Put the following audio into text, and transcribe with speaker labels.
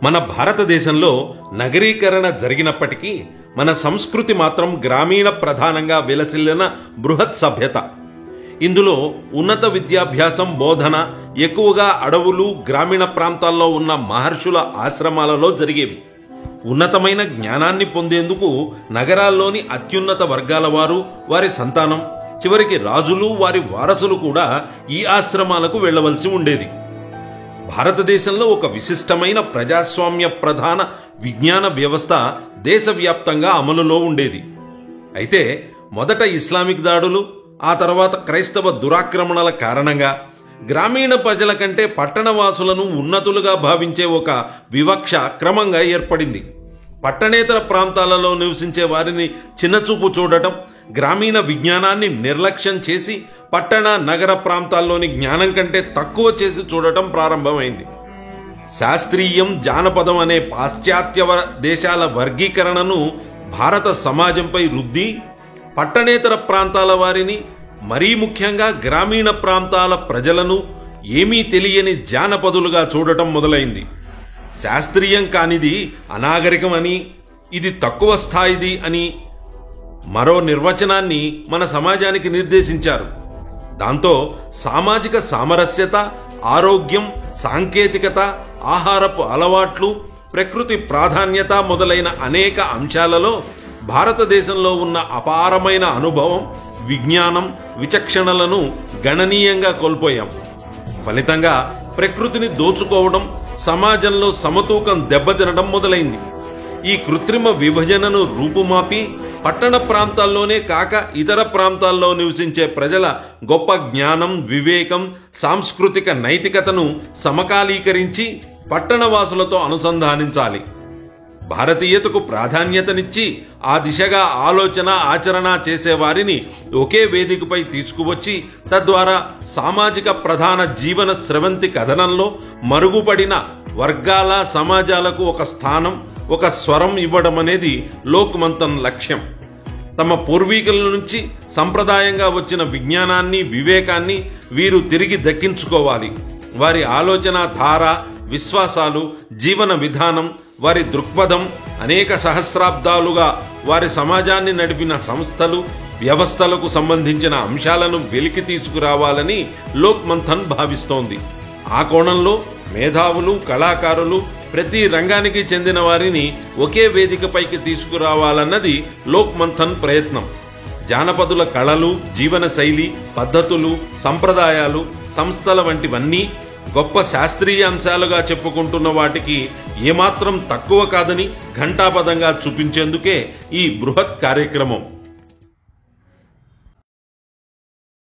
Speaker 1: మన భారతదేశంలో నగరీకరణ జరిగినప్పటికీ మన సంస్కృతి మాత్రం గ్రామీణ ప్రధానంగా విలసిల్లిన బృహత్ సభ్యత. ఇందులో ఉన్నత విద్యాభ్యాసం, బోధన ఎక్కువగా అడవులు, గ్రామీణ ప్రాంతాల్లో ఉన్న మహర్షుల ఆశ్రమాలలో జరిగేవి. ఉన్నతమైన జ్ఞానాన్ని పొందేందుకు నగరాల్లోని అత్యున్నత వర్గాల వారు, వారి సంతానం, చివరికి రాజులు, వారి వారసులు కూడా ఈ ఆశ్రమాలకు వెళ్లవలసి ఉండేది. భారతదేశంలో ఒక విశిష్టమైన ప్రజాస్వామ్య ప్రధాన విజ్ఞాన వ్యవస్థ దేశవ్యాప్తంగా అమలులో ఉండేది. అయితే మొదట ఇస్లామిక్ దాడులు, ఆ తర్వాత క్రైస్తవ దురాక్రమణల కారణంగా గ్రామీణ ప్రజల కంటే పట్టణవాసులను ఉన్నతులుగా భావించే ఒక వివక్ష క్రమంగా ఏర్పడింది. పట్టణేతర ప్రాంతాలలో నివసించే వారిని చిన్నచూపు చూడటం, గ్రామీణ విజ్ఞానాన్ని నిర్లక్ష్యం చేసి పట్టణ నగర ప్రాంతాల్లోని జ్ఞానం కంటే తక్కువ చేసి చూడటం ప్రారంభమైంది. శాస్త్రీయం, జానపదం అనే పాశ్చాత్య దేశాల వర్గీకరణను భారత సమాజంపై రుద్ది పట్టణేతర ప్రాంతాల వారిని, మరీ ముఖ్యంగా గ్రామీణ ప్రాంతాల ప్రజలను ఏమీ తెలియని జానపదులుగా చూడటం మొదలైంది. శాస్త్రీయం కానిది అనాగరికం అని, ఇది తక్కువ స్థాయిది అని మరో నిర్వచనాన్ని మన సమాజానికి నిర్దేశించారు. దాంతో సామాజిక సామరస్యత, ఆరోగ్యం, సాంకేతికత, ఆహారపు అలవాట్లు, ప్రకృతి ప్రాధాన్యత మొదలైన అనేక అంశాలలో భారతదేశంలో ఉన్న అపారమైన అనుభవం, విజ్ఞానం, విచక్షణలను గణనీయంగా కోల్పోయాం. ఫలితంగా ప్రకృతిని దోచుకోవడం, సమాజంలో సమతూకం దెబ్బతినడం మొదలైంది. ఈ కృత్రిమ విభజనను రూపుమాపి పట్టణ ప్రాంతాల్లోనే కాక ఇతర ప్రాంతాల్లో నివసించే ప్రజల గొప్ప జ్ఞానం, వివేకం, సాంస్కృతిక నైతికతను సమకాలీకరించి పట్టణవాసులతో అనుసంధానించాలి. భారతీయతకు ప్రాధాన్యతనిచ్చి ఆ దిశగా ఆలోచన, ఆచరణ చేసేవారిని ఒకే వేదికపై తీసుకువచ్చి తద్వారా సామాజిక ప్రధాన జీవన స్రవంతి కథనంలో మరుగుపడిన వర్గాల, సమాజాలకు ఒక స్థానం, ఒక స్వరం ఇవ్వడం అనేది లోక్ మంథన్ లక్ష్యం. తమ పూర్వీకుల నుంచి సంప్రదాయంగా వచ్చిన విజ్ఞానాన్ని, వివేకాన్ని వీరు తిరిగి దక్కించుకోవాలి. వారి ఆలోచన ధార, విశ్వాసాలు, జీవన విధానం, వారి దృక్పథం అనేక సహస్రాబ్దాలుగా వారి సమాజాన్ని నడిపిన సంస్థలు, వ్యవస్థలకు సంబంధించిన అంశాలను వెలికి తీసుకురావాలని లోక్ మంథన్ భావిస్తోంది. ఆ కోణంలో మేధావులు, కళాకారులు, ప్రతి రంగానికి చెందిన వారిని ఒకే వేదికపైకి తీసుకురావాలన్నది లోక్ మంథన్ ప్రయత్నం. జానపదుల కళలు, జీవన శైలి, పద్ధతులు, సంప్రదాయాలు, సంస్థల వంటివన్నీ గొప్ప శాస్త్రీయ అంశాలుగా చెప్పుకుంటున్న వాటికి ఏమాత్రం తక్కువ కాదని ఘంటాపదంగా చూపించేందుకే ఈ బృహత్ కార్యక్రమం.